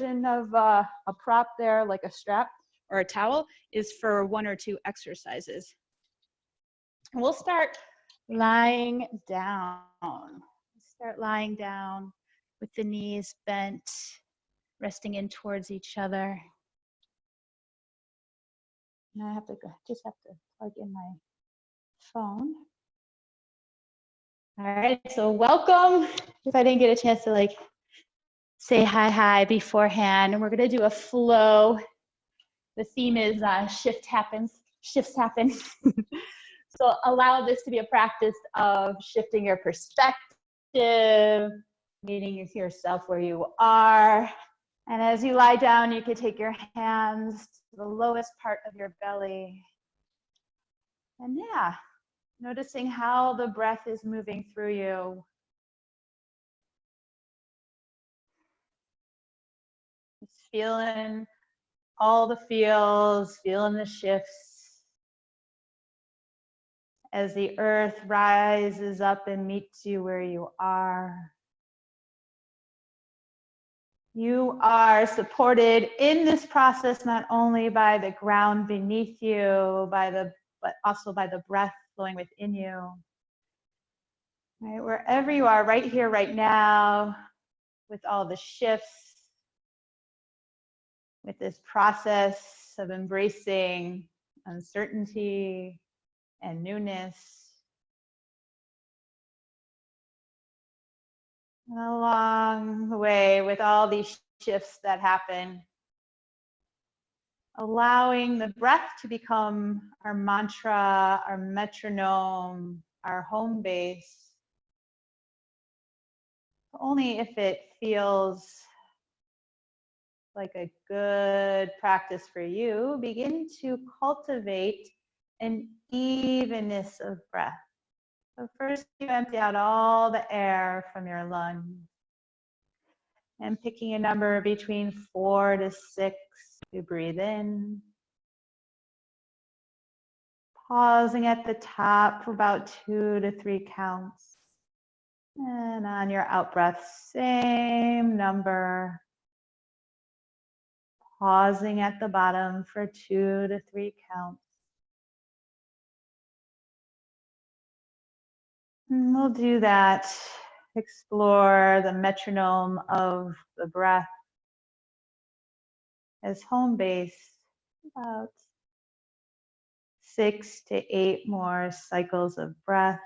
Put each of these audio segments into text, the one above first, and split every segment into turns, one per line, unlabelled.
of a prop there, like a strap or a towel, is for 1 or 2 exercises. We'll start lying down. Start lying down with the knees bent, resting in towards each other. And I just have to plug in my phone. All right, so welcome. If I didn't get a chance to like say hi beforehand, and we're gonna do a flow. The theme is shifts happen. So allow this to be a practice of shifting your perspective, meeting yourself where you are. And as you lie down, you can take your hands to the lowest part of your belly. And yeah, noticing how the breath is moving through you. Just feeling all the feels, feeling the shifts. As the earth rises up and meets you where you are. You are supported in this process not only by the ground beneath you, but also by the breath flowing within you. Right, wherever you are, right here, right now, with all the shifts, with this process of embracing uncertainty and newness. And along the way, with all these shifts that happen, allowing the breath to become our mantra, our metronome, our home base, only if it feels like a good practice for you, begin to cultivate an evenness of breath. So first you empty out all the air from your lungs and picking a number between 4 to 6 to breathe in. Pausing at the top for about 2 to 3 counts. And on your out breath, same number. Pausing at the bottom for 2 to 3 counts. And we'll do that. Explore the metronome of the breath as home base. About 6 to 8 more cycles of breath.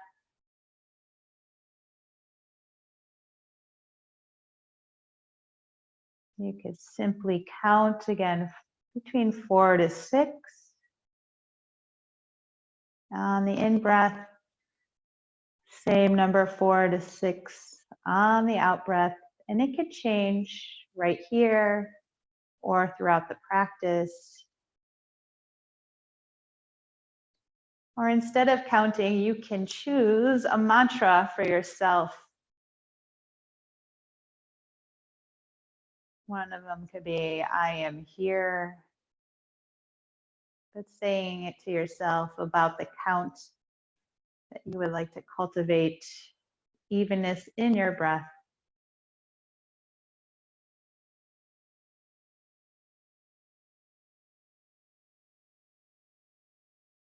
You could simply count again between 4 to 6. On the in-breath, same number 4 to 6 on the out-breath. And it could change right here or throughout the practice. Or instead of counting, you can choose a mantra for yourself. One of them could be, I am here. But saying it to yourself about the count that you would like to cultivate evenness in your breath.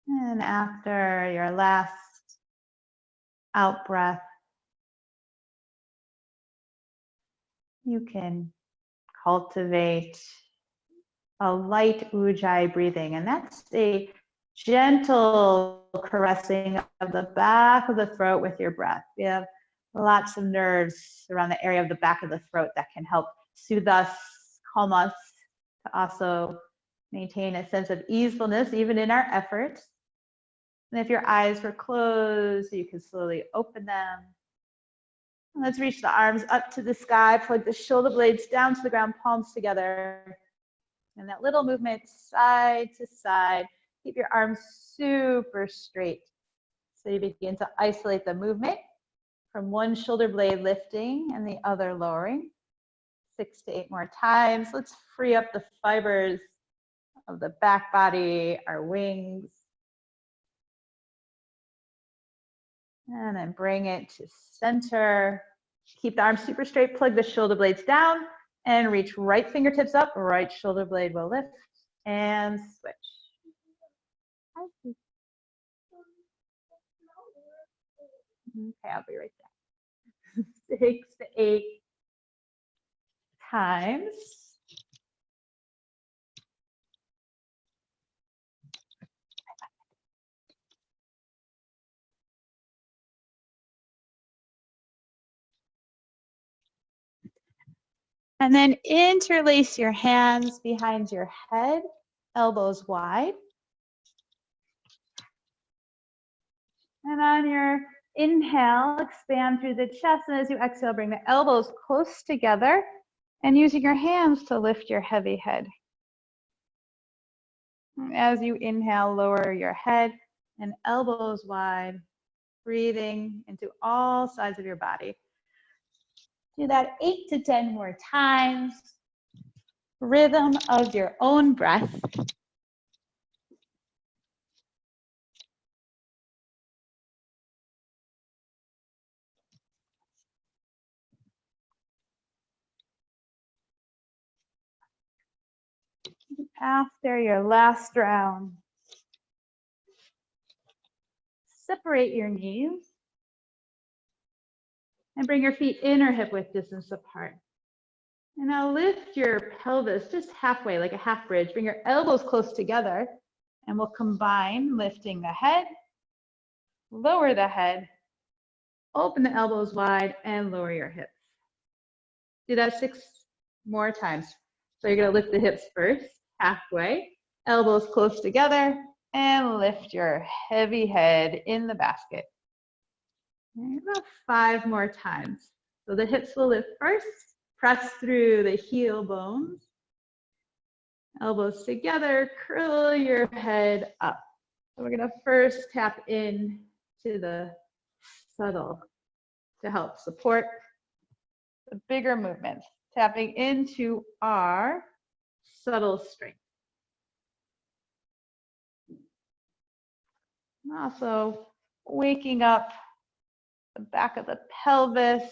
And after your last out breath, you can cultivate a light ujjayi breathing, and that's a gentle caressing of the back of the throat with your breath. We have lots of nerves around the area of the back of the throat that can help soothe us, calm us, to also maintain a sense of easefulness even in our efforts. And if your eyes were closed, you can slowly open them. And let's reach the arms up to the sky, plug the shoulder blades down to the ground, palms together. And that little movement side to side. Keep your arms super straight. So you begin to isolate the movement from one shoulder blade lifting and the other lowering. 6 to 8 more times. Let's free up the fibers of the back body, our wings. And then bring it to center. Keep the arms super straight, plug the shoulder blades down, And reach right fingertips up, right shoulder blade will lift, and switch. Okay, I'll be right there. 6 to 8 times. And then interlace your hands behind your head, elbows wide. And on your inhale, expand through the chest. And as you exhale, bring the elbows close together and using your hands to lift your heavy head. As you inhale, lower your head and elbows wide, breathing into all sides of your body. Do that 8 to 10 more times. Rhythm of your own breath. After your last round, separate your knees and bring your feet in or hip width distance apart. And now lift your pelvis just halfway, like a half bridge. Bring your elbows close together and we'll combine lifting the head, lower the head, open the elbows wide and lower your hips. Do that 6 more times. So you're gonna lift the hips first, halfway, elbows close together and lift your heavy head in the basket. And about 5 more times. So the hips will lift first. Press through the heel bones. Elbows together, curl your head up. So we're gonna first tap in to the subtle to help support the bigger movements. Tapping into our subtle strength. And also waking up the back of the pelvis,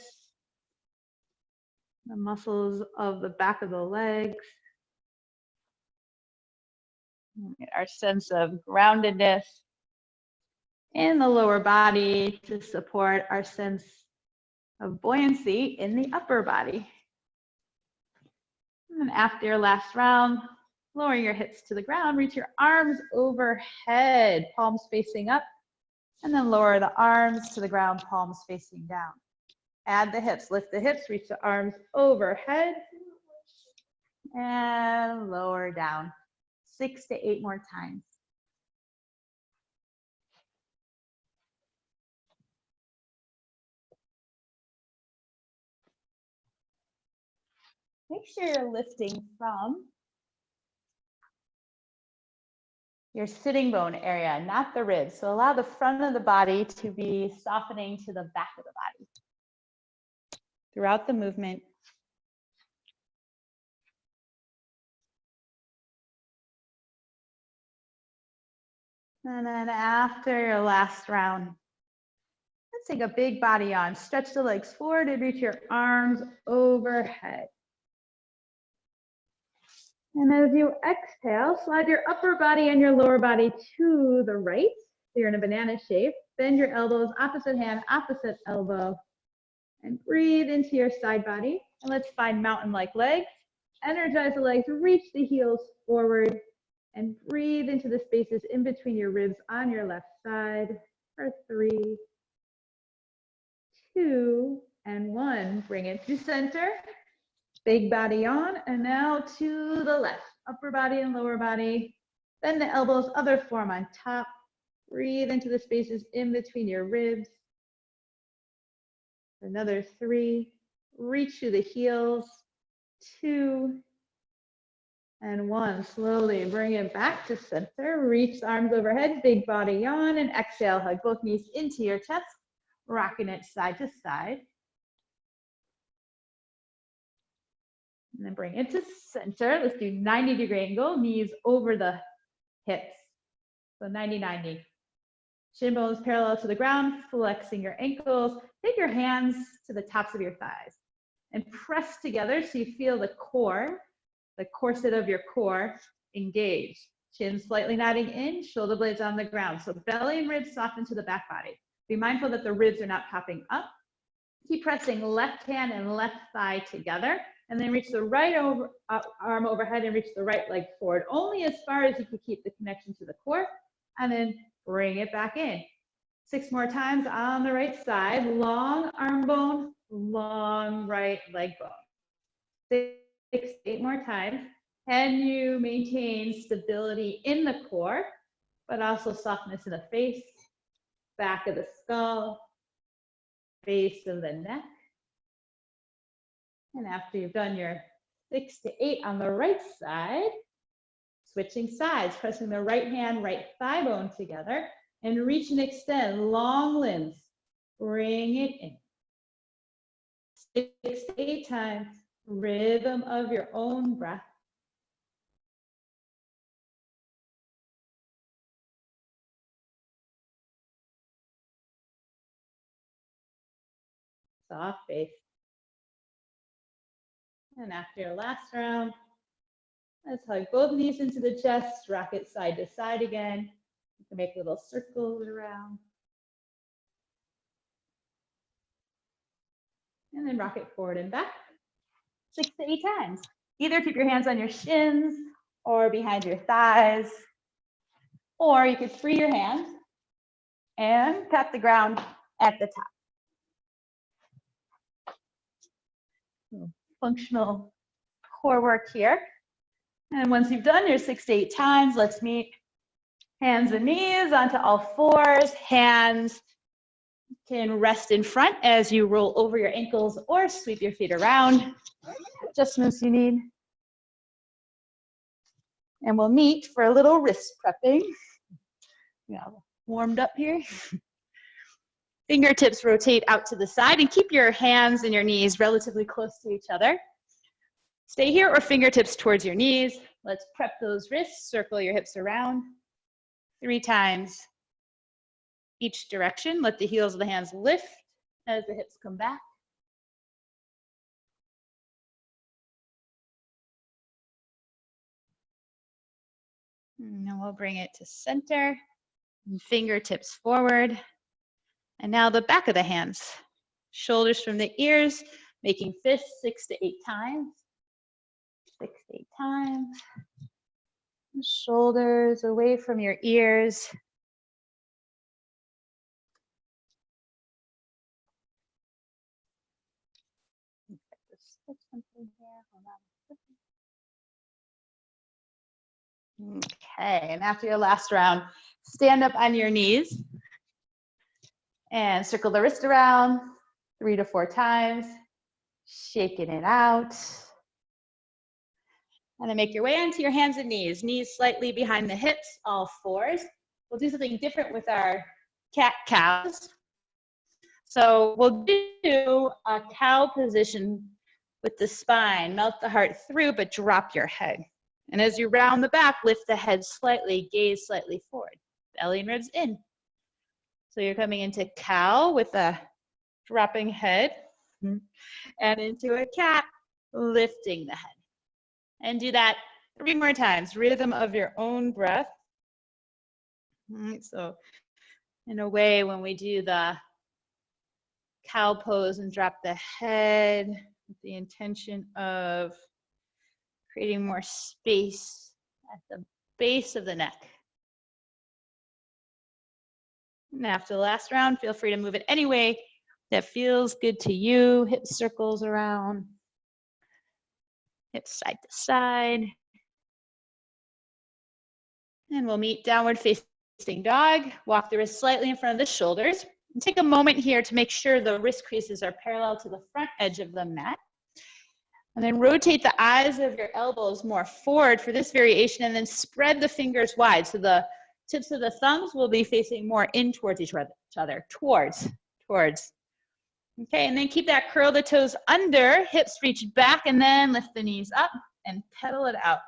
the muscles of the back of the legs, our sense of groundedness in the lower body to support our sense of buoyancy in the upper body. And then after your last round, lower your hips to the ground, reach your arms overhead, palms facing up, and then lower the arms to the ground, palms facing down. Add the hips, lift the hips, reach the arms overhead, and lower down. 6 to 8 more times. Make sure you're lifting from your sitting bone area, not the ribs. So allow the front of the body to be softening to the back of the body. Throughout the movement, and then after your last round, let's take a big body on. Stretch the legs forward and reach your arms overhead. And as you exhale, slide your upper body and your lower body to the right. So you're in a banana shape. Bend your elbows, opposite hand, opposite elbow. And breathe into your side body. And let's find mountain-like legs. Energize the legs, reach the heels forward. And breathe into the spaces in between your ribs on your left side for 3, 2, and 1. Bring it to center. Big body on, and now to the left. Upper body and lower body. Bend the elbows, other form on top. Breathe into the spaces in between your ribs. Another 3. Reach through the heels. 2, and 1. Slowly bring it back to center. Reach arms overhead, big body on, and exhale. Hug both knees into your chest, rocking it side to side. And then bring it to center. Let's do 90-degree angle, knees over the hips. So 90-90. Shin bones parallel to the ground, flexing your ankles. Take your hands to the tops of your thighs. and press together so you feel the core, the corset of your core engaged. Chin slightly nodding in, shoulder blades on the ground. So belly and ribs soften to the back body. Be mindful that the ribs are not popping up. Keep pressing left hand and left thigh together, and then reach the right arm overhead and reach the right leg forward, only as far as you can keep the connection to the core, and then bring it back in. 6 more times on the right side, long arm bone, long right leg bone. 6, 8 more times. Can you maintain stability in the core, but also softness in the face, back of the skull, base of the neck? And after you've done your 6 to 8 on the right side, switching sides, pressing the right hand, right thigh bone together, and reach and extend long limbs. Bring it in. 6 to 8 times, rhythm of your own breath. Soft base. And after your last round, let's hug both knees into the chest, rock it side to side again. You can make little circles around. And then rock it forward and back. 6 to 8 times. Either keep your hands on your shins or behind your thighs, or you could free your hands and tap the ground at the top. Functional core work here. And once you've done your 6 to 8 times, let's meet hands and knees onto all fours. Hands can rest in front as you roll over your ankles or sweep your feet around. Adjustments you need. And we'll meet for a little wrist prepping. Yeah, warmed up here. Fingertips rotate out to the side and keep your hands and your knees relatively close to each other. Stay here or fingertips towards your knees. Let's prep those wrists, circle your hips around 3 times each direction. Let the heels of the hands lift as the hips come back. And then we'll bring it to center, and fingertips forward. And now the back of the hands, shoulders from the ears, making fists 6 to 8 times. 6 to 8 times. Shoulders away from your ears. Okay, and after your last round, stand up on your knees and circle the wrist around 3 to 4 times, shaking it out. And then make your way onto your hands and knees slightly behind the hips, all fours. We'll do something different with our cat-cows. So we'll do a cow position with the spine, melt the heart through, but drop your head. And as you round the back, lift the head slightly, gaze slightly forward, belly and ribs in. So you're coming into cow with a dropping head, and into a cat, lifting the head. And do that 3 more times, rhythm of your own breath. All right, so in a way, when we do the cow pose and drop the head with the intention of creating more space at the base of the neck. And after the last round, feel free to move it any way that feels good to you. Hip circles around, hips side to side. And we'll meet downward facing dog. Walk the wrists slightly in front of the shoulders. And take a moment here to make sure the wrist creases are parallel to the front edge of the mat. And then rotate the eyes of your elbows more forward for this variation, and then spread the fingers wide. So the tips of the thumbs will be facing more in towards each other, towards. Okay, and then keep that curl the toes under, hips reach back, and then lift the knees up and pedal it out.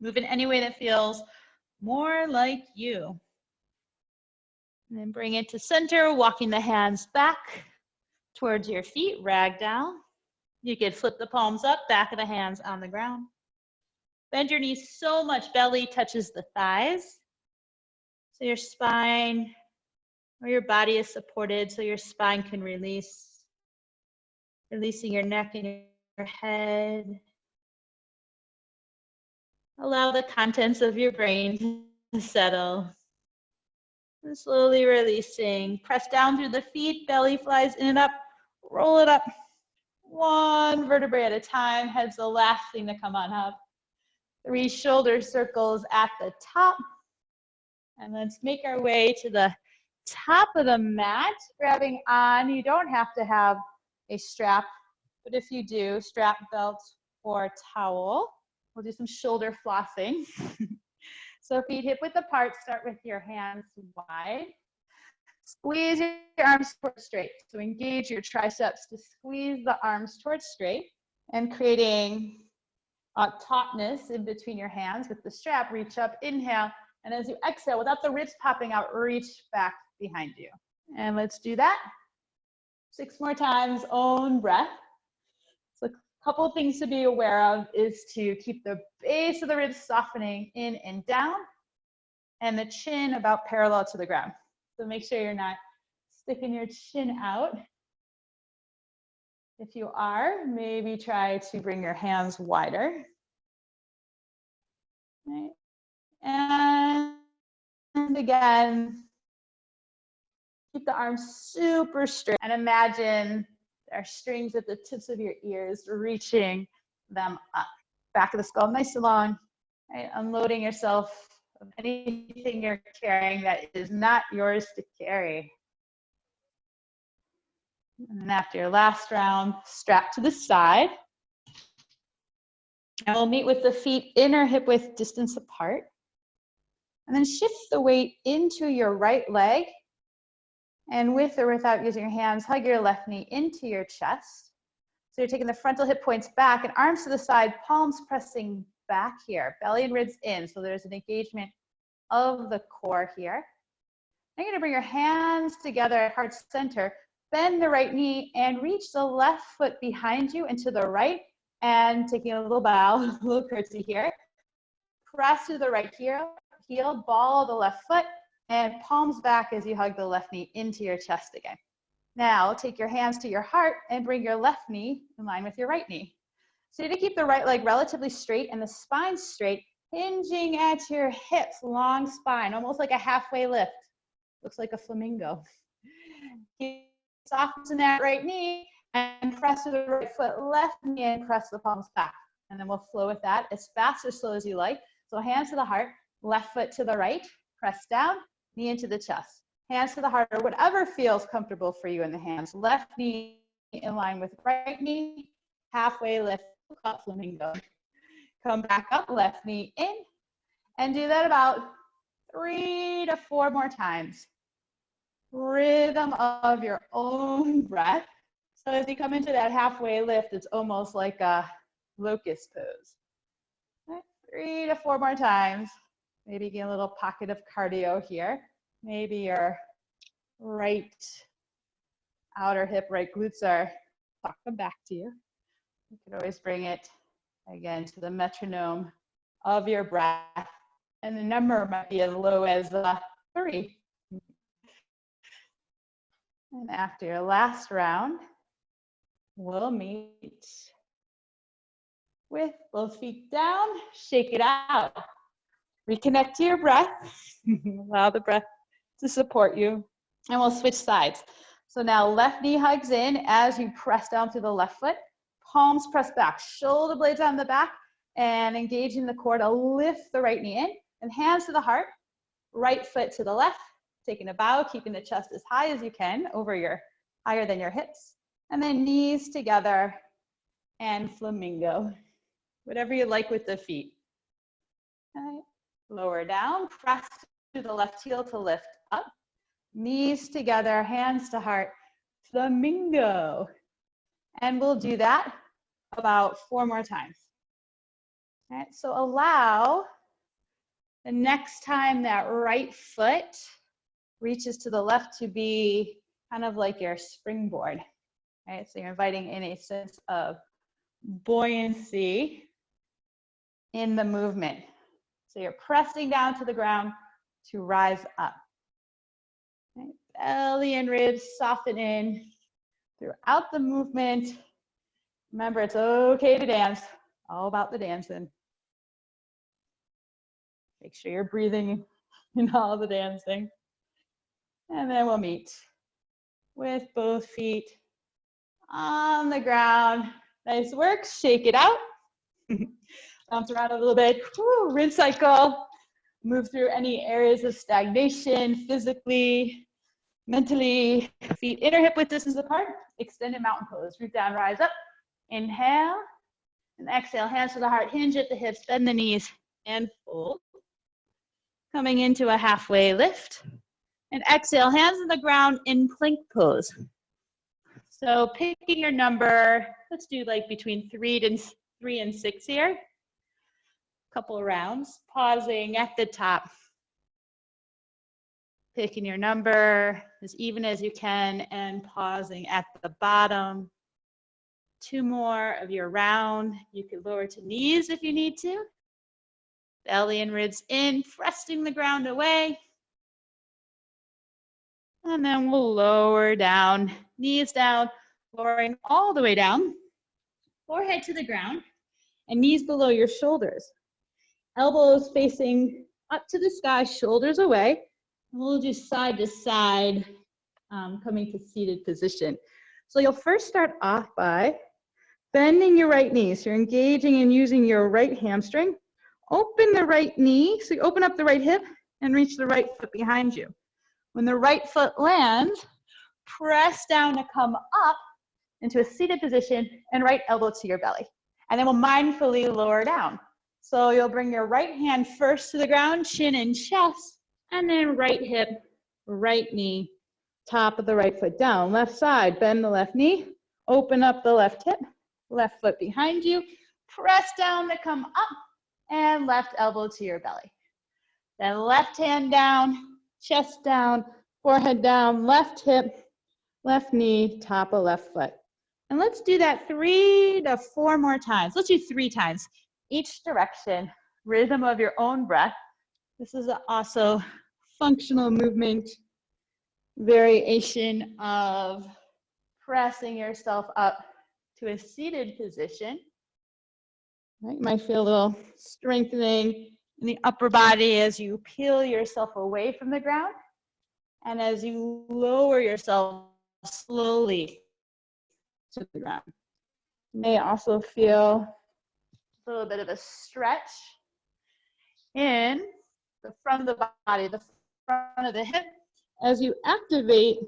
Move in any way that feels more like you. And then bring it to center, walking the hands back towards your feet, ragdoll. You could flip the palms up, back of the hands on the ground. Bend your knees so much belly touches the thighs. So your spine or your body is supported so your spine can release. Releasing your neck and your head. Allow the contents of your brain to settle. And slowly releasing. Press down through the feet, belly flies in and up. Roll it up. One vertebrae at a time. Head's the last thing to come on up. 3 shoulder circles at the top. And let's make our way to the top of the mat. Grabbing on. You don't have to have a strap, but if you do, strap, belt, or towel. We'll do some shoulder flossing. So feet hip width apart, start with your hands wide. Squeeze your arms towards straight. So engage your triceps to squeeze the arms towards straight and creating tautness in between your hands with the strap. Reach up, inhale, and as you exhale, without the ribs popping out, reach back behind you. And let's do that 6 more times, own breath. So a couple of things to be aware of is to keep the base of the ribs softening in and down, and the chin about parallel to the ground. So make sure you're not sticking your chin out. If you are, maybe try to bring your hands wider. Right. And again, keep the arms super straight and imagine there are strings at the tips of your ears, reaching them up. Back of the skull nice and long, right? Unloading yourself of anything you're carrying that is not yours to carry. And then after your last round, strap to the side. And we'll meet with the feet inner hip width distance apart. And then shift the weight into your right leg. And with or without using your hands, hug your left knee into your chest. So you're taking the frontal hip points back and arms to the side, palms pressing back here, belly and ribs in. So there's an engagement of the core here. Now you're gonna bring your hands together at heart center, bend the right knee and reach the left foot behind you and to the right, and taking a little bow, a little curtsy here. Press to the right heel, ball the left foot, and palms back as you hug the left knee into your chest again. Now take your hands to your heart and bring your left knee in line with your right knee. So you're gonna keep the right leg relatively straight and the spine straight, hinging at your hips, long spine, almost like a halfway lift. Looks like a flamingo. Keep soften that right knee and press to the right foot, left knee, and press the palms back. And then we'll flow with that as fast or slow as you like. So hands to the heart, left foot to the right, press down, knee into the chest. Hands to the heart, or whatever feels comfortable for you in the hands. Left knee in line with right knee, halfway lift, flamingo. Come back up, left knee in, and do that about 3 to 4 more times. Rhythm of your own breath. So as you come into that halfway lift, it's almost like a locust pose. Right. 3 to 4 more times. Maybe get a little pocket of cardio here. Maybe your right outer hip, right glutes are talking back to you. You could always bring it again to the metronome of your breath. And the number might be as low as 3. And after your last round, we'll meet with both feet down, shake it out. Reconnect to your breath. Allow the breath to support you. And we'll switch sides. So now left knee hugs in as you press down through the left foot. Palms press back, shoulder blades on the back, and engaging the core to lift the right knee in. And hands to the heart, right foot to the left. Taking a bow, keeping the chest as high as you can, higher than your hips. And then knees together and flamingo. Whatever you like with the feet. Okay. Lower down, press to the left heel to lift up. Knees together, hands to heart, flamingo. And we'll do that about 4 more times. All right, so allow the next time that right foot reaches to the left to be kind of like your springboard. Right? So you're inviting in a sense of buoyancy in the movement. So you're pressing down to the ground to rise up. Right? Belly and ribs soften in throughout the movement. Remember, it's okay to dance. All about the dancing. Make sure you're breathing in all the dancing. And then we'll meet with both feet on the ground. Nice work. Shake it out. Bounce around a little bit. Woo, rinse cycle. Move through any areas of stagnation physically, mentally. Feet inner hip width distance apart. Extended mountain pose. Root down, rise up. Inhale. And exhale. Hands to the heart. Hinge at the hips. Bend the knees. And fold. Coming into a halfway lift. And exhale. Hands on the ground in plank pose. So picking your number. Let's do like between 3 and 6 here. Couple rounds, pausing at the top, picking your number as even as you can and pausing at the bottom. 2 more of your round. You can lower to knees if you need to. Belly and ribs in, thrusting the ground away. And then we'll lower down, knees down, lowering all the way down. Forehead to the ground and knees below your shoulders. Elbows facing up to the sky, shoulders away. We'll do side to side, coming to seated position. So you'll first start off by bending your right knee. So you're engaging and using your right hamstring. Open the right knee, so you open up the right hip and reach the right foot behind you. When the right foot lands, press down to come up into a seated position and right elbow to your belly. And then we'll mindfully lower down. So you'll bring your right hand first to the ground, chin and chest, and then right hip, right knee, top of the right foot down. Left side, bend the left knee, open up the left hip, left foot behind you, press down to come up, and left elbow to your belly. Then left hand down, chest down, forehead down, left hip, left knee, top of left foot. And let's do that 3 to 4 more times. Let's do 3 times. Each direction, rhythm of your own breath. This is also functional movement, variation of pressing yourself up to a seated position. Right, you might feel a little strengthening in the upper body as you peel yourself away from the ground and as you lower yourself slowly to the ground. You may also feel a little bit of a stretch in the front of the body, the front of the hip, as you activate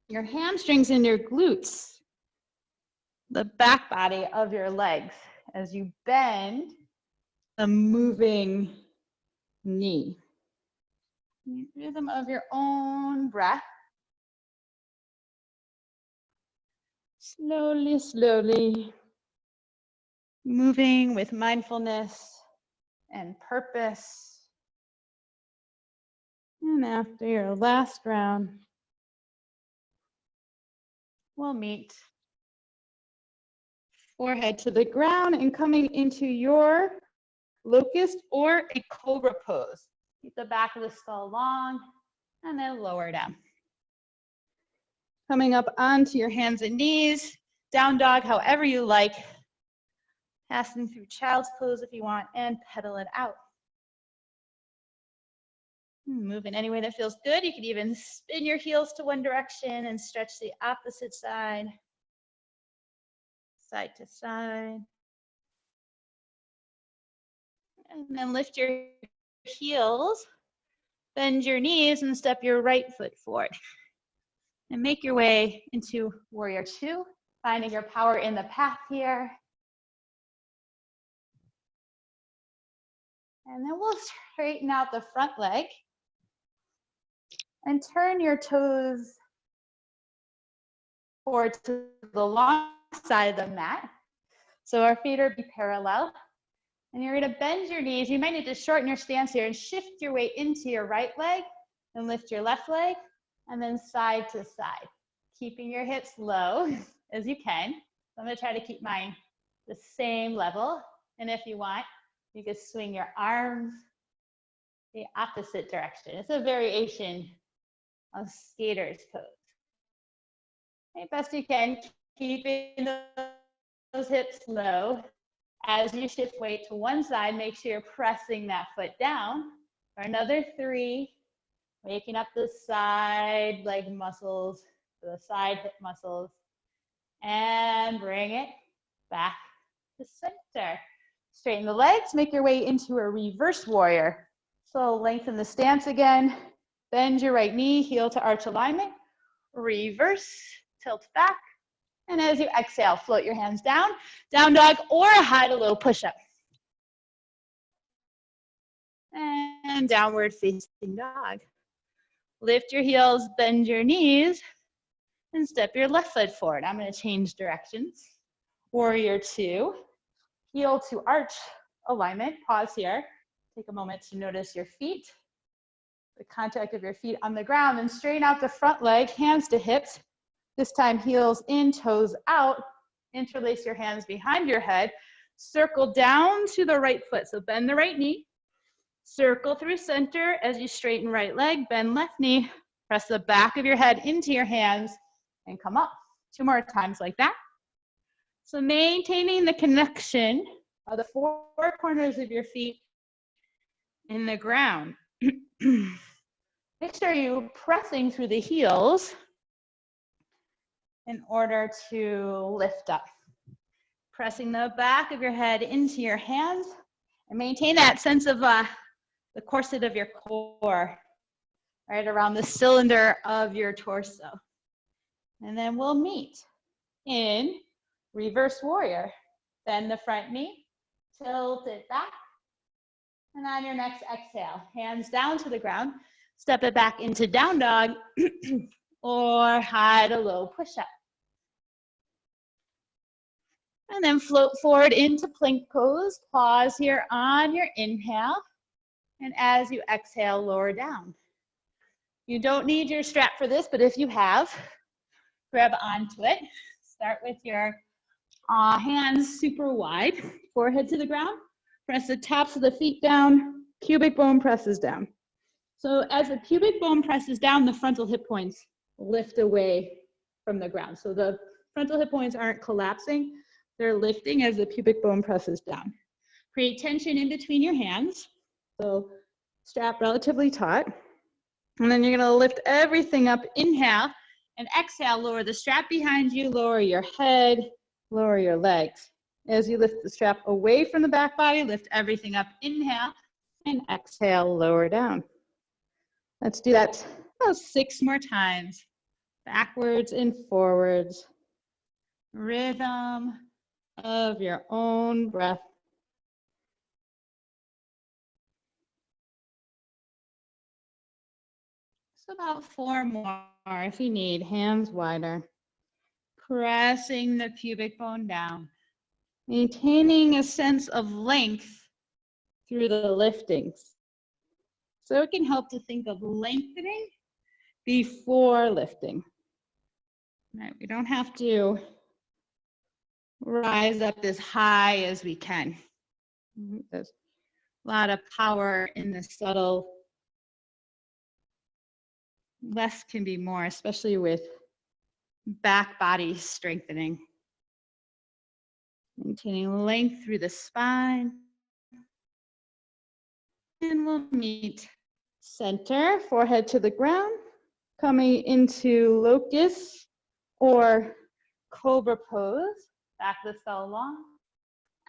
your hamstrings and your glutes, the back body of your legs, as you bend the moving knee. Rhythm of your own breath. Slowly, slowly. Moving with mindfulness and purpose. And after your last round, we'll meet forehead to the ground and coming into your locust or a cobra pose. Keep the back of the skull long and then lower down. Coming up onto your hands and knees, down dog, however you like. Passing through child's pose if you want, and pedal it out. Move in any way that feels good. You can even spin your heels to one direction and stretch the opposite side, side to side. And then lift your heels, bend your knees, and step your right foot forward. And make your way into warrior 2, finding your power in the path here. And then we'll straighten out the front leg and turn your toes forward to the long side of the mat. So our feet are parallel. And you're going to bend your knees. You might need to shorten your stance here and shift your weight into your right leg and lift your left leg and then side to side, keeping your hips low as you can. So I'm going to try to keep mine the same level. And if you want, you can swing your arms the opposite direction. It's a variation of skater's pose. Okay, best you can, keeping those hips low. As you shift weight to one side, make sure you're pressing that foot down. For another 3, waking up the side leg muscles, the side hip muscles, and bring it back to center. Straighten the legs, make your way into a reverse warrior. So lengthen the stance again, bend your right knee, heel to arch alignment, reverse, tilt back, and as you exhale, float your hands down, down dog or a high to low push-up. And downward facing dog. Lift your heels, bend your knees, and step your left foot forward. I'm going to change directions. Warrior 2, heel to arch alignment. Pause here. Take a moment to notice your feet, the contact of your feet on the ground, and straighten out the front leg, hands to hips. This time, heels in, toes out. Interlace your hands behind your head. Circle down to the right foot. So bend the right knee. Circle through center as you straighten right leg, bend left knee. Press the back of your head into your hands and come up. 2 more times like that. So maintaining the connection of the 4 corners of your feet in the ground. Make sure you're pressing through the heels in order to lift up. Pressing the back of your head into your hands and maintain that sense of the corset of your core, right around the cylinder of your torso. And then we'll meet in reverse warrior. Bend the front knee, tilt it back, and on your next exhale, hands down to the ground, step it back into down dog or high to low push-up. And then float forward into plank pose. Pause here on your inhale. And as you exhale, lower down. You don't need your strap for this, but if you have, grab onto it. Start with your hands super wide, forehead to the ground. Press the tops of the feet down, pubic bone presses down. So as the pubic bone presses down, the frontal hip points lift away from the ground. So the frontal hip points aren't collapsing. They're lifting as the pubic bone presses down. Create tension in between your hands. So strap relatively taut. And then you're gonna lift everything up, inhale, and exhale, lower the strap behind you, lower your head, lower your legs. As you lift the strap away from the back body, lift everything up, inhale, and exhale, lower down. Let's do that about 6 more times. Backwards and forwards. Rhythm of your own breath. So about 4 more if you need, hands wider. Pressing the pubic bone down. Maintaining a sense of length through the liftings. So it can help to think of lengthening before lifting. Right, we don't have to rise up as high as we can. There's a lot of power in the subtle. Less can be more, especially with back body strengthening. Maintaining length through the spine. And we'll meet center, forehead to the ground, coming into locust or cobra pose. Back the cell long.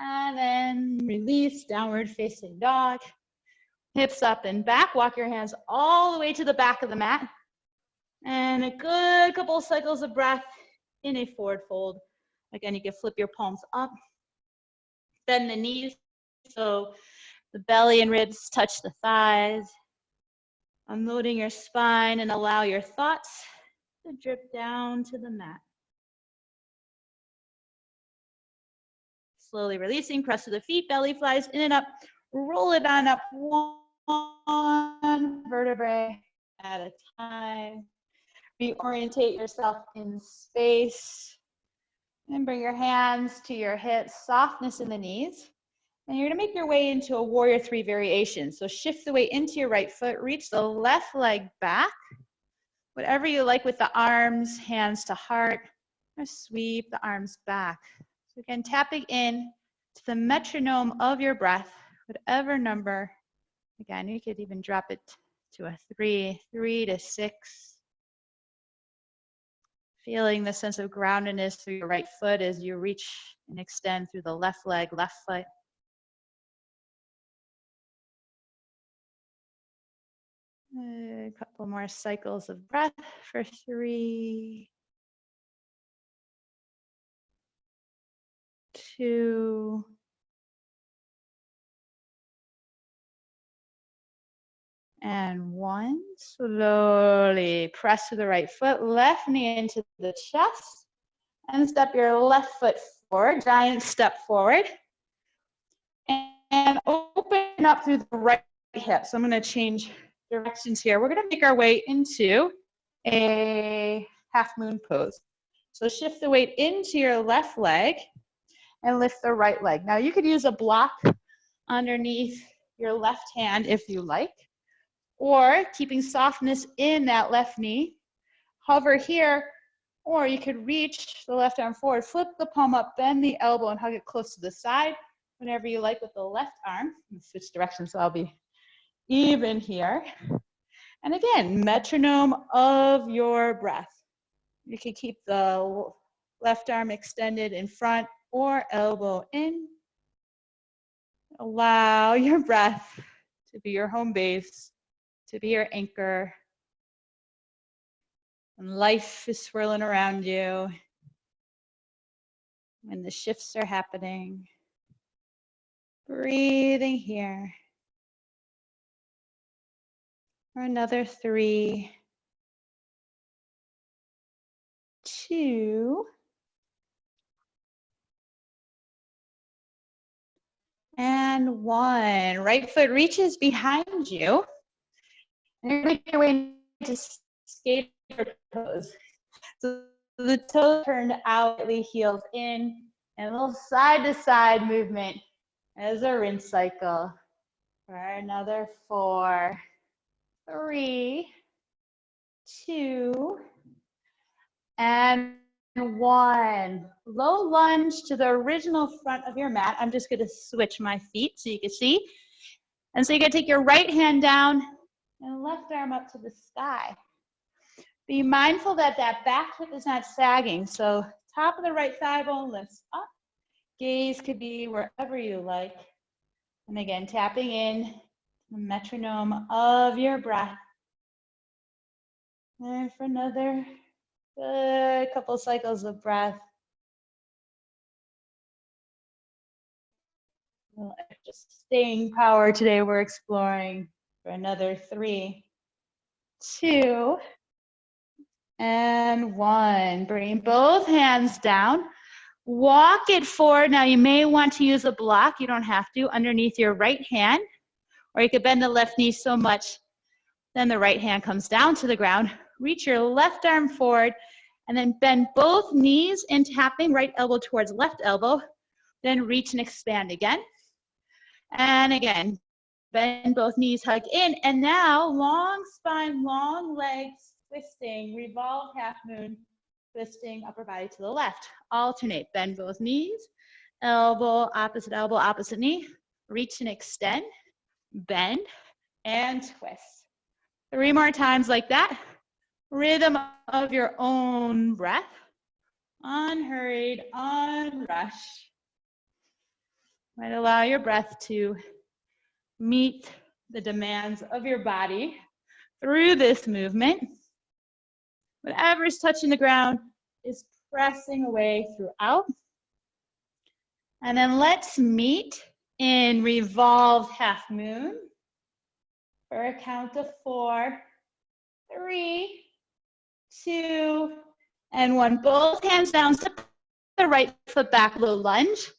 And then release, downward facing dog. Hips up and back. Walk your hands all the way to the back of the mat. And a good couple of cycles of breath in a forward fold. Again, you can flip your palms up. Bend the knees so the belly and ribs touch the thighs. Unloading your spine and allow your thoughts to drip down to the mat. Slowly releasing, press to the feet, belly flies in and up. Roll it on up one vertebrae at a time. Reorientate yourself in space And bring your hands to your hips, softness in the knees. And you're gonna make your way into a warrior 3 variation. So shift the weight into your right foot, reach the left leg back, whatever you like with the arms, hands to heart, or sweep the arms back. So again, tapping in to the metronome of your breath, whatever number. Again, you could even drop it to a 3, 3 to 6. Feeling the sense of groundedness through your right foot as you reach and extend through the left leg, left foot. A couple more cycles of breath for 3, 2, and 1. Slowly press to the right foot, left knee into the chest, and step your left foot forward, giant step forward. And open up through the right hip. So I'm going to change directions here. We're going to make our way into a half moon pose. So shift the weight into your left leg and lift the right leg. Now you could use a block underneath your left hand if you like, or keeping softness in that left knee, hover here, or you could reach the left arm forward, flip the palm up, bend the elbow and hug it close to the side, whenever you like with the left arm. Switch directions so I'll be even here. And again, metronome of your breath. You can keep the left arm extended in front or elbow in. Allow your breath to be your home base, to be your anchor. When life is swirling around you, when the shifts are happening, breathing here. For another 3, 2, and 1. Right foot reaches behind you. And you're making your way into skater pose. So the toes turned outwardly, heels in, and a little side to side movement as a rinse cycle. For another 4, 3, 2, and 1. Low lunge to the original front of your mat. I'm just going to switch my feet so you can see. And so you're going to take your right hand down and left arm up to the sky. Be mindful that that back hip is not sagging. So top of the right thigh bone lifts up. Gaze could be wherever you like. And again, tapping in the metronome of your breath. And for another good couple cycles of breath. Just staying power today we're exploring for another 3, 2, and 1. Bring both hands down. Walk it forward. Now you may want to use a block. You don't have to. Underneath your right hand. Or you could bend the left knee so much, then the right hand comes down to the ground. Reach your left arm forward, and then bend both knees in tapping, right elbow towards left elbow. Then reach and expand again. And again, bend both knees, hug in. And now, long spine, long legs, twisting, revolve half moon, twisting upper body to the left. Alternate, bend both knees, elbow, opposite knee. Reach and extend, bend, and twist. 3 more times like that. Rhythm of your own breath. Unhurried, unrushed. Might allow your breath to meet the demands of your body through this movement. Whatever's touching the ground is pressing away throughout. And then let's meet in revolved half moon for a count of 4, 3, 2, and 1. Both hands down, step the right foot back, low lunge.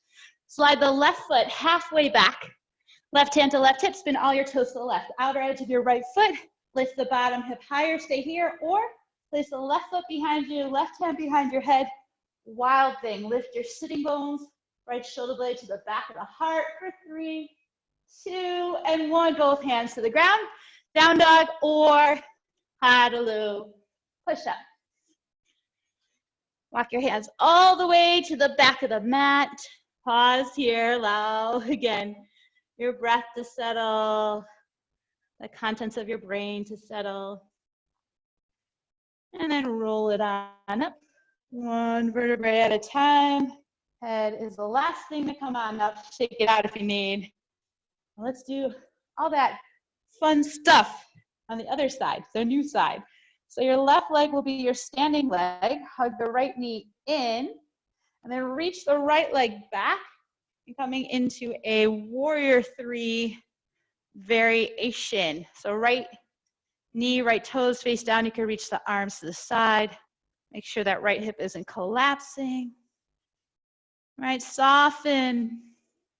Slide the left foot halfway back. Left hand to left hip, spin all your toes to the left. Outer edge of your right foot, lift the bottom hip higher, stay here, or place the left foot behind you, left hand behind your head, wild thing. Lift your sitting bones, right shoulder blade to the back of the heart for 3, 2, and 1. Both hands to the ground. Down dog or Hadaloo push-up. Walk your hands all the way to the back of the mat. Pause here, allow again your breath to settle, the contents of your brain to settle. And then roll it on up, 1 vertebrae at a time. Head is the last thing to come on up. Shake it out if you need. Let's do all that fun stuff on the other side, the new side. So your left leg will be your standing leg. Hug the right knee in, and then reach the right leg back. And coming into a warrior 3 variation. So right knee, right toes face down. You can reach the arms to the side. Make sure that right hip isn't collapsing. Right, soften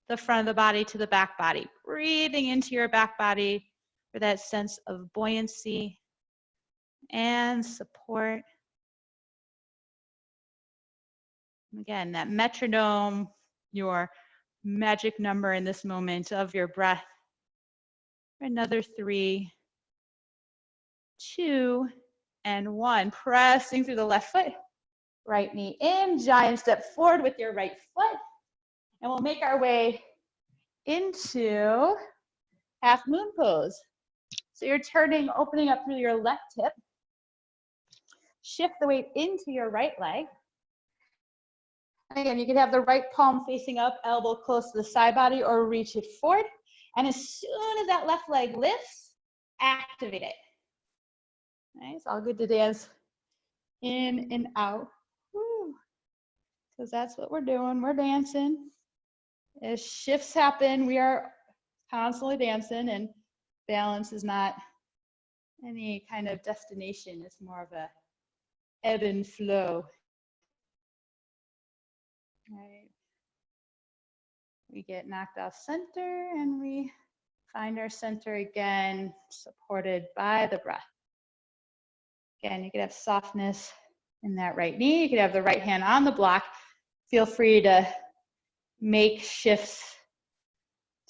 the front of the body to the back body. Breathing into your back body for that sense of buoyancy and support. Again, that metronome, your magic number in this moment of your breath. Another 3, 2, and 1. Pressing through the left foot. Right knee in, giant step forward with your right foot. And we'll make our way into half moon pose. So you're turning, opening up through your left hip. Shift the weight into your right leg. And again, you can have the right palm facing up, elbow close to the side body, or reach it forward. And as soon as that left leg lifts, activate it. Right, it's all good to dance in and out. Because that's what we're doing. We're dancing. As shifts happen, we are constantly dancing, and balance is not any kind of destination. It's more of a ebb and flow. Right. We get knocked off center, and we find our center again, supported by the breath. Again, you could have softness in that right knee. You could have the right hand on the block. Feel free to make shifts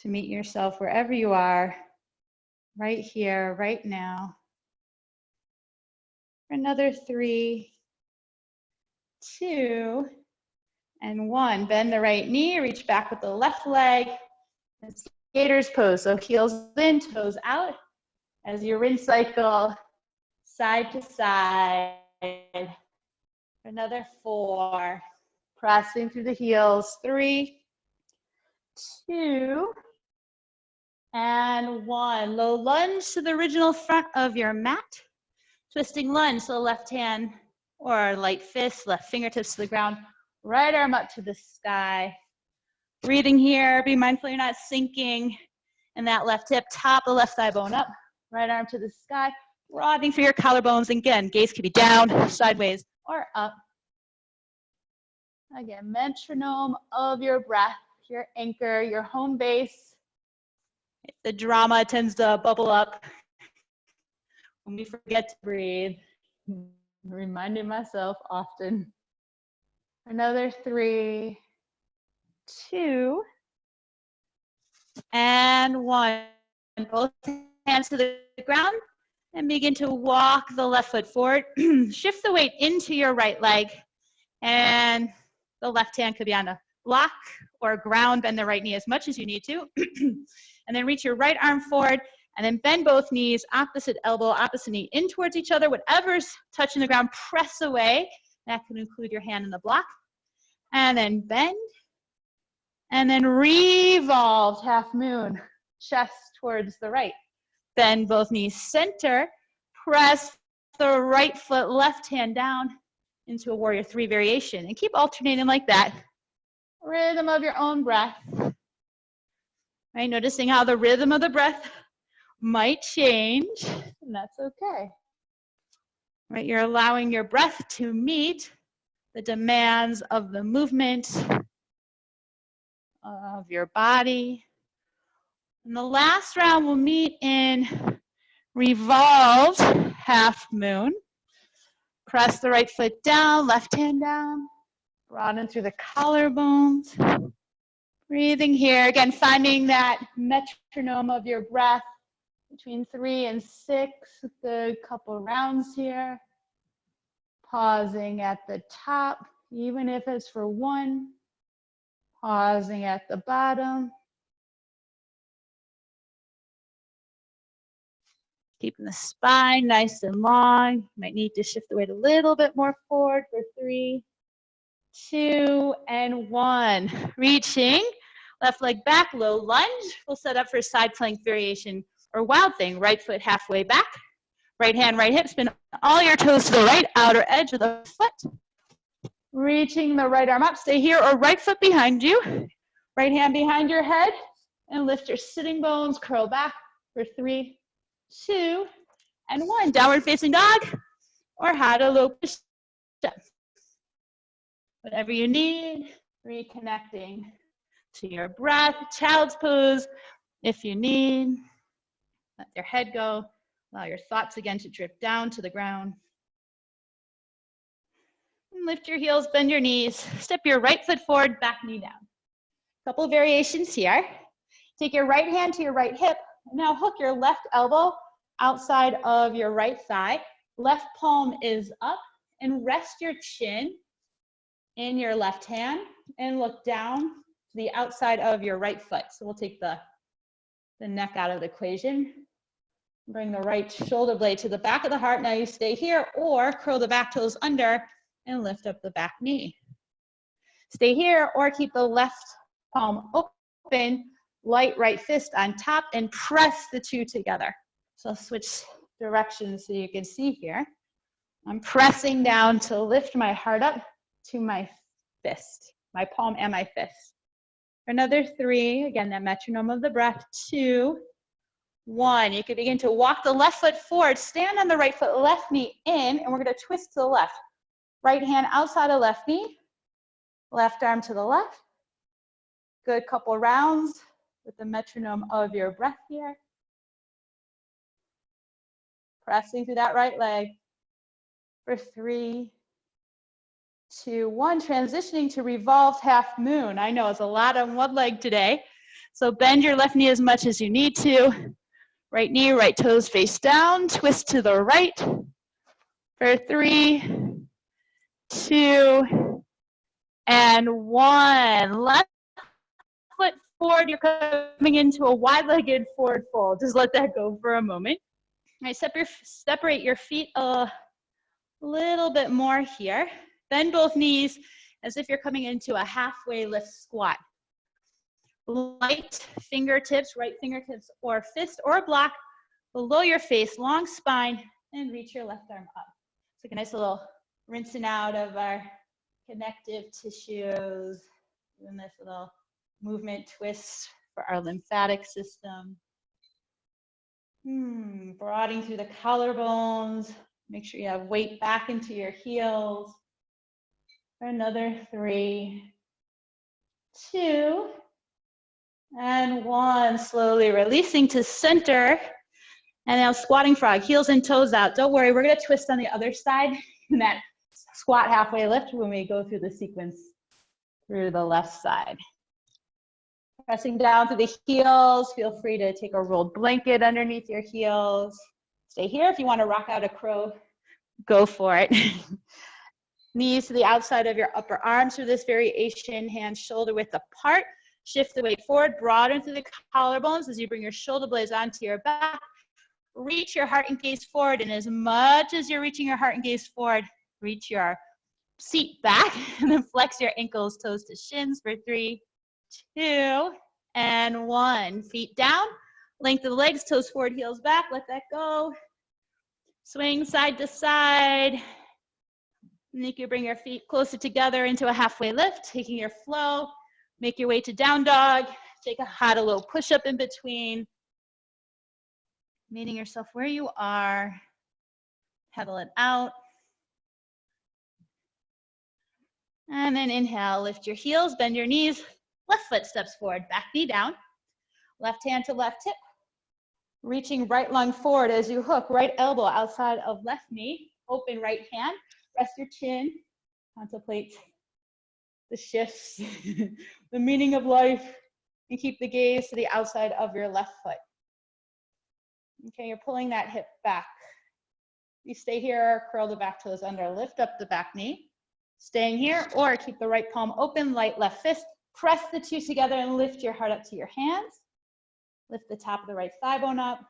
to meet yourself wherever you are, right here, right now. Another 3, 2, and 1. Bend the right knee, reach back with the left leg. It's skater's pose, so heels in, toes out. As you rinse cycle side to side. Another 4. Pressing through the heels. 3, 2, and 1. Low lunge to the original front of your mat. Twisting lunge, so left hand or light fist, left fingertips to the ground, right arm up to the sky. Breathing here, be mindful you're not sinking in that left hip, top of the left thigh bone up, right arm to the sky, broadening for your collarbones. Again, gaze could be down, sideways, or up. Again, metronome of your breath, your anchor, your home base. The drama tends to bubble up when we forget to breathe. I'm reminding myself often. Another 3, 2, and 1. Both hands to the ground and begin to walk the left foot forward. Shift the weight into your right leg, and the left hand could be on a block or ground. Bend the right knee as much as you need to. And then reach your right arm forward, and then bend both knees, opposite elbow, opposite knee in towards each other. Whatever's touching the ground, press away. That could include your hand in the block. And then bend. And then revolved half moon, chest towards the right. Bend both knees center. Press the right foot, left hand down into a warrior 3 variation. And keep alternating like that. Rhythm of your own breath. Right, noticing how the rhythm of the breath might change, and that's okay. Right, you're allowing your breath to meet the demands of the movement of your body. And the last round we'll meet in revolved half moon. Press the right foot down, left hand down. Broaden through the collarbones. Breathing here. Again, finding that metronome of your breath between 3 and 6. Good couple rounds here. Pausing at the top, even if it's for 1. Pausing at the bottom. Keeping the spine nice and long. Might need to shift the weight a little bit more forward for 3, 2, and 1. Reaching, left leg back, low lunge. We'll set up for a side plank variation or wild thing. Right foot halfway back. Right hand, right hip. Spin all your toes to the right, outer edge of the foot. Reaching the right arm up. Stay here or right foot behind you. Right hand behind your head. And lift your sitting bones. Curl back for 3, 2, and 1. Downward facing dog or Hatha locust. Whatever you need, reconnecting to your breath. Child's pose if you need. Let your head go. Allow your thoughts again to drip down to the ground. And lift your heels, bend your knees. Step your right foot forward, back knee down. Couple variations here. Take your right hand to your right hip. Now hook your left elbow outside of your right thigh. Left palm is up, and rest your chin in your left hand and look down to the outside of your right foot. So we'll take the neck out of the equation. Bring the right shoulder blade to the back of the heart. Now you stay here or curl the back toes under and lift up the back knee. Stay here or keep the left palm open, light right fist on top, and press the two together. So I'll switch directions so you can see here. I'm pressing down to lift my heart up to my fist, my palm and my fist. For another 3, again, that metronome of the breath, 2, 1. You can begin to walk the left foot forward, stand on the right foot, left knee in, and we're gonna twist to the left. Right hand outside of left knee, left arm to the left. Good couple rounds with the metronome of your breath here. Pressing through that right leg for 3, 2, 1. Transitioning to revolved half moon. I know it's a lot on one leg today. So bend your left knee as much as you need to. Right knee, right toes face down. Twist to the right for 3, 2, and 1. Left foot forward. You're coming into a wide-legged forward fold. Just let that go for a moment. All right, separate your feet a little bit more here. Bend both knees as if you're coming into a halfway lift squat. Light fingertips, right fingertips or fist or block below your face, long spine, and reach your left arm up. So a nice little rinsing out of our connective tissues, doing this little movement twist for our lymphatic system. Broadening through the collarbones. Make sure you have weight back into your heels. For another 3, 2, and 1. Slowly releasing to center. And now squatting frog, heels and toes out. Don't worry, we're gonna twist on the other side in that squat halfway lift when we go through the sequence through the left side. Pressing down through the heels. Feel free to take a rolled blanket underneath your heels. Stay here. If you want to rock out a crow, go for it. Knees to the outside of your upper arms for this variation. Hands shoulder width apart. Shift the weight forward. Broaden through the collarbones as you bring your shoulder blades onto your back. Reach your heart and gaze forward. And as much as you're reaching your heart and gaze forward, reach your seat back. And then flex your ankles, toes to shins for 3, 2, and 1. Feet down, length of the legs, toes forward, heels back. Let that go. Swing side to side. And you can bring your feet closer together into a halfway lift, taking your flow. Make your way to down dog. Take a Hatha low push-up in between. Meeting yourself where you are. Pedal it out. And then inhale, lift your heels, bend your knees. Left foot steps forward, back knee down. Left hand to left hip. Reaching right lung forward as you hook right elbow outside of left knee. Open right hand. Rest your chin. Contemplate the shifts, the meaning of life, and keep the gaze to the outside of your left foot. Okay, you're pulling that hip back. You stay here, curl the back toes under, lift up the back knee, staying here, or keep the right palm open, light left fist, press the two together and lift your heart up to your hands. Lift the top of the right thigh bone up,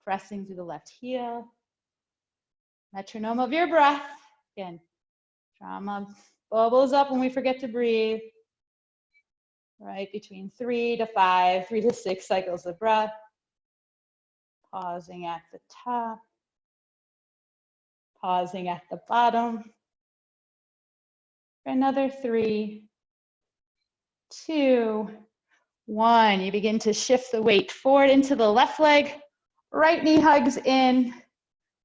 pressing through the left heel. Metronome of your breath. Again, trauma bubbles up when we forget to breathe. Right, between 3 to 5, 3 to 6 cycles of breath. Pausing at the top. Pausing at the bottom. For another 3, 2, 1. You begin to shift the weight forward into the left leg. Right knee hugs in.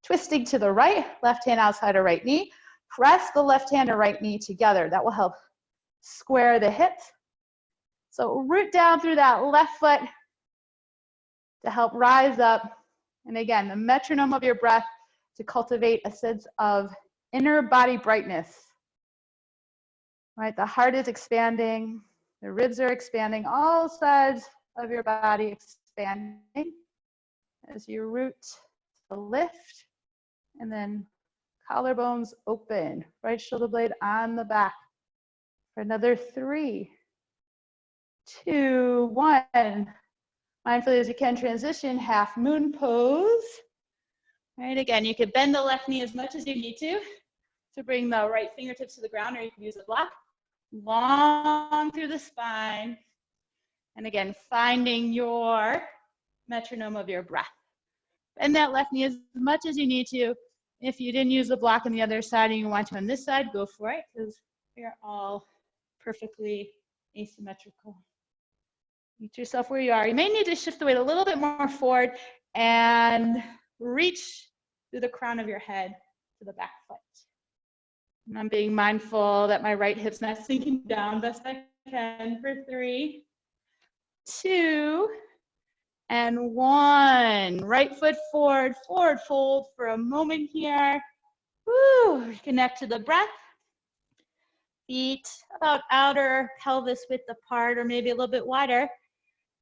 Twisting to the right, left hand outside of right knee. Press the left hand and right knee together. That will help square the hips. So root down through that left foot to help rise up. And again, the metronome of your breath to cultivate a sense of inner body brightness. Right, the heart is expanding, the ribs are expanding, all sides of your body expanding as you root to lift. And then collarbones open, right shoulder blade on the back. For another 3, 2, 1. Mindfully as you can, transition, half moon pose. Right, again, you could bend the left knee as much as you need to bring the right fingertips to the ground, or you can use a block. Long through the spine. And again, finding your metronome of your breath. Bend that left knee as much as you need to. If you didn't use the block on the other side and you want to on this side, go for it, because we are all perfectly asymmetrical. Meet yourself where you are. You may need to shift the weight a little bit more forward and reach through the crown of your head to the back foot. And I'm being mindful that my right hip's not sinking down best I can for 3, 2, and 1. Right foot forward, forward fold for a moment here. Woo, connect to the breath. Feet about outer pelvis width apart, or maybe a little bit wider.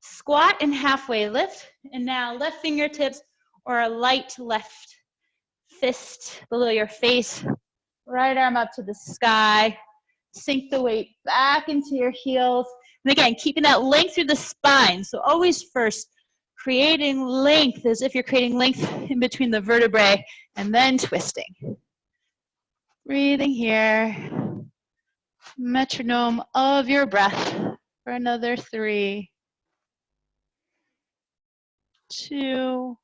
Squat and halfway lift. And now left fingertips or a light left fist below your face. Right arm up to the sky. Sink the weight back into your heels. And again, keeping that length through the spine. So always first creating length as if you're creating length in between the vertebrae, and then twisting. Breathing here. Metronome of your breath for another 3, 2,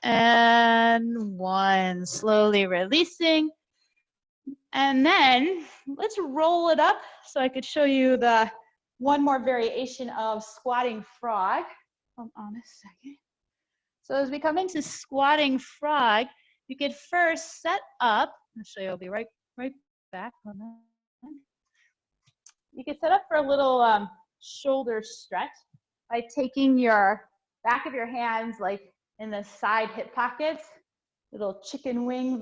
and 1. Slowly releasing. And then let's roll it up so I could show you the one more variation of squatting frog. Hold on a second. So as we come into squatting frog, you could first set up, I'll show you, I'll be right back on that. You could set up for a little shoulder stretch by taking your back of your hands like in the side hip pockets, little chicken wing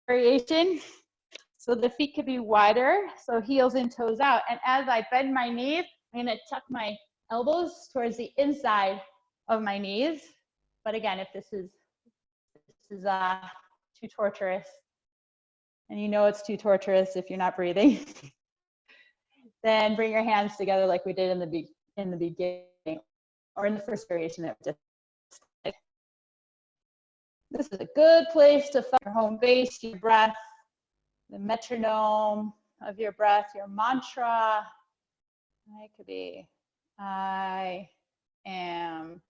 variation. So the feet could be wider, so heels and toes out. And as I bend my knees, I'm gonna tuck my elbows towards the inside of my knees. But again, if this is too torturous, and you know it's too torturous if you're not breathing, then bring your hands together like we did in the beginning, or in the first variation that we just did. This is a good place to find your home base, your breath, the metronome of your breath, your mantra. It could be, I am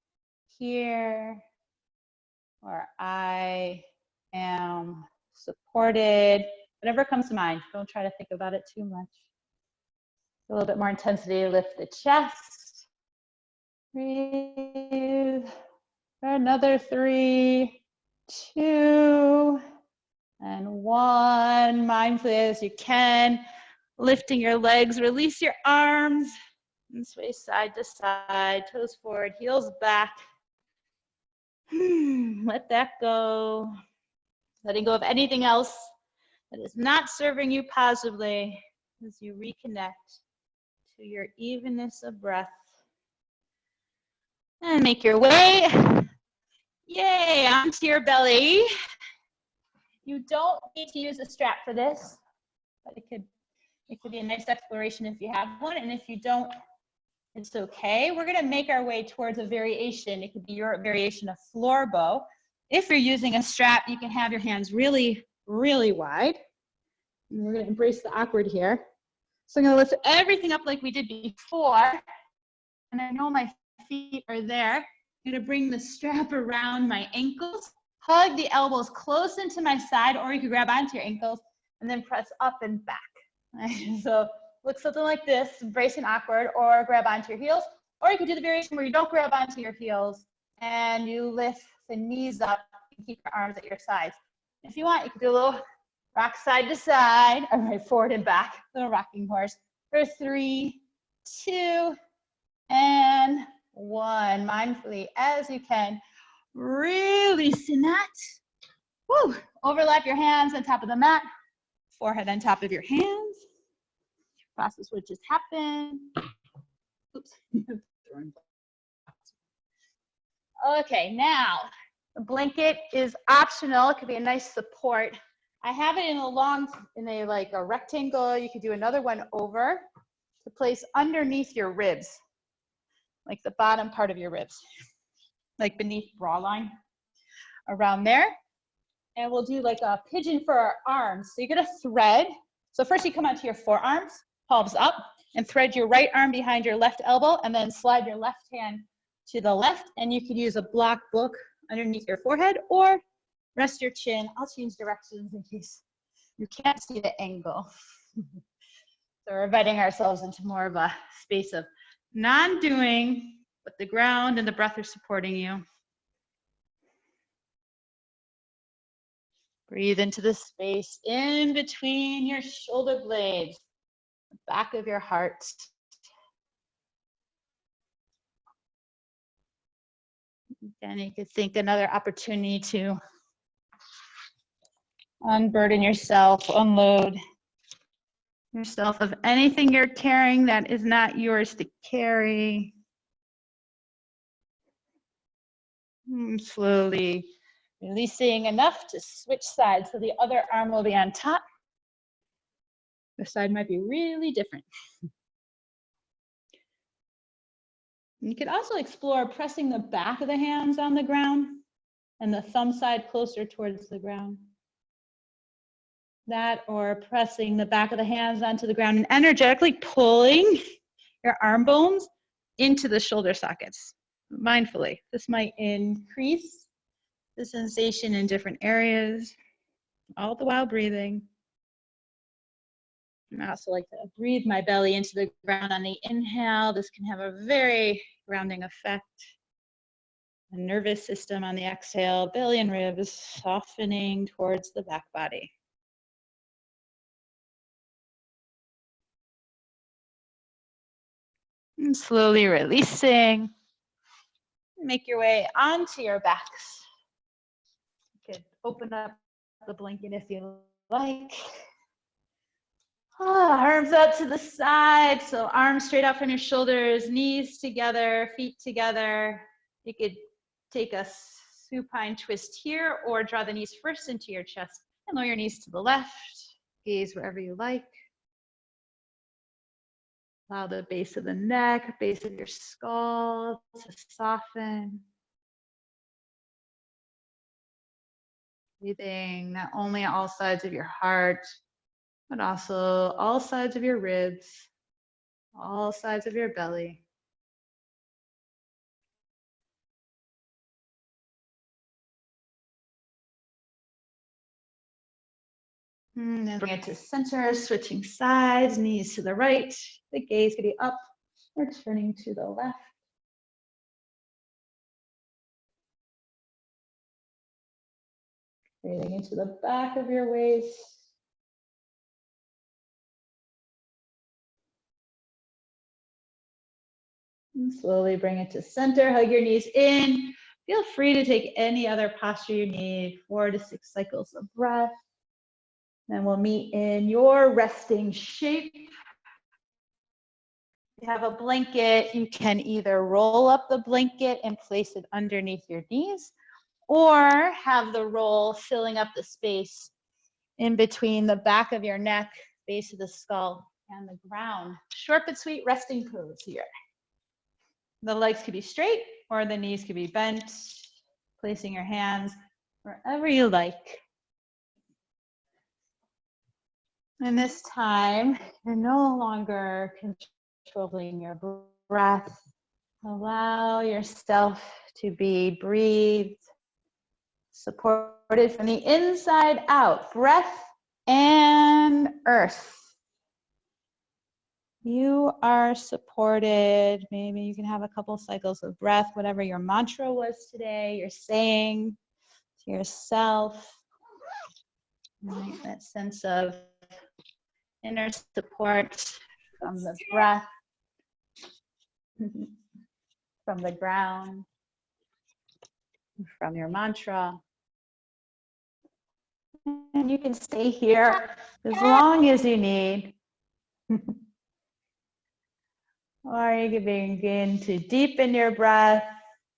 here, or I am supported. Whatever comes to mind. Don't try to think about it too much. A little bit more intensity, lift the chest. Breathe for another 3, 2, and 1. Mindfully as you can, lifting your legs, release your arms, and sway side to side, toes forward, heels back. Let that go. Letting go of anything else that is not serving you positively as you reconnect to your evenness of breath. And make your way, yay, onto your belly. You don't need to use a strap for this, but it could be a nice exploration if you have one, and if you don't, it's okay. We're gonna make our way towards a variation. It could be your variation of floor bow. If you're using a strap, you can have your hands really, really wide. And we're gonna embrace the awkward here. So I'm gonna lift everything up like we did before. And I know my feet are there. I'm gonna bring the strap around my ankles, hug the elbows close into my side, or you can grab onto your ankles and then press up and back. So look something like this, embracing awkward, or grab onto your heels, or you can do the variation where you don't grab onto your heels and you lift the knees up and keep your arms at your sides. If you want, you can do a little rock side to side, all right, forward and back, little rocking horse for 3, 2, and 1. Mindfully as you can, releasing that. Woo. Overlap your hands on top of the mat, forehead on top of your hands. Process what just happened. Oops. Okay, now the blanket is optional. It could be a nice support. I have it in a rectangle. You could do another one over to place underneath your ribs, like the bottom part of your ribs, like beneath bra line, around there. And we'll do like a pigeon for our arms. So you're gonna thread. So first you come onto your forearms, palms up, and thread your right arm behind your left elbow, and then slide your left hand to the left. And you can use a block book underneath your forehead, or rest your chin. I'll change directions in case you can't see the angle. So we're inviting ourselves into more of a space of non-doing, but the ground and the breath are supporting you. Breathe into the space in between your shoulder blades, the back of your heart. Then you could think another opportunity to unburden yourself, unload yourself of anything you're carrying that is not yours to carry. Slowly releasing enough to switch sides, so the other arm will be on top. The side might be really different. You could also explore pressing the back of the hands on the ground and the thumb side closer towards the ground. That, or pressing the back of the hands onto the ground and energetically pulling your arm bones into the shoulder sockets, mindfully. This might increase the sensation in different areas, all the while breathing. I also like to breathe my belly into the ground on the inhale. This can have a very grounding effect. The nervous system on the exhale, belly and ribs softening towards the back body. And slowly releasing. Make your way onto your backs. You could open up the blanket if you like. Arms out to the side, so arms straight out from your shoulders, knees together, feet together. You could take a supine twist here, or draw the knees first into your chest and lower your knees to the left. Gaze wherever you like. Allow the base of the neck, base of your skull to soften. Breathing not only all sides of your heart, but also all sides of your ribs, all sides of your belly. And then bring it to center, switching sides, knees to the right. The gaze could be up or turning to the left. Breathing into the back of your waist. And slowly bring it to center. Hug your knees in. Feel free to take any other posture you need, 4 to 6 cycles of breath. Then we'll meet in your resting shape. If you have a blanket, you can either roll up the blanket and place it underneath your knees, or have the roll filling up the space in between the back of your neck, base of the skull, and the ground. Short but sweet resting pose here. The legs could be straight or the knees could be bent, placing your hands wherever you like. And this time, you're no longer controlling your breath. Allow yourself to be breathed, supported from the inside out. Breath and earth. You are supported. Maybe you can have a couple cycles of breath, whatever your mantra was today, you're saying to yourself. Right, that sense of inner support from the breath, from the ground, from your mantra. And you can stay here as long as you need. Or you can begin to deepen your breath,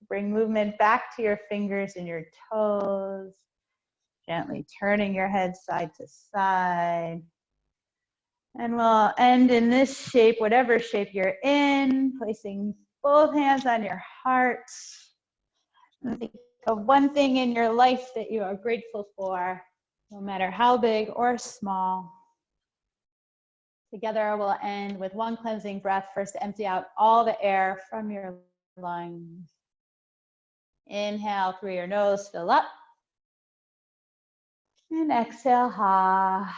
bring movement back to your fingers and your toes, gently turning your head side to side. And we'll end in this shape, whatever shape you're in, placing both hands on your heart. And think of one thing in your life that you are grateful for, no matter how big or small. Together, we'll end with one cleansing breath. First, empty out all the air from your lungs. Inhale through your nose, fill up. And exhale, ha.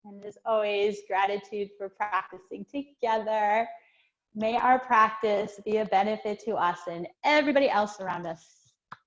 And as always, gratitude for practicing together. May our practice be a benefit to us and everybody else around us.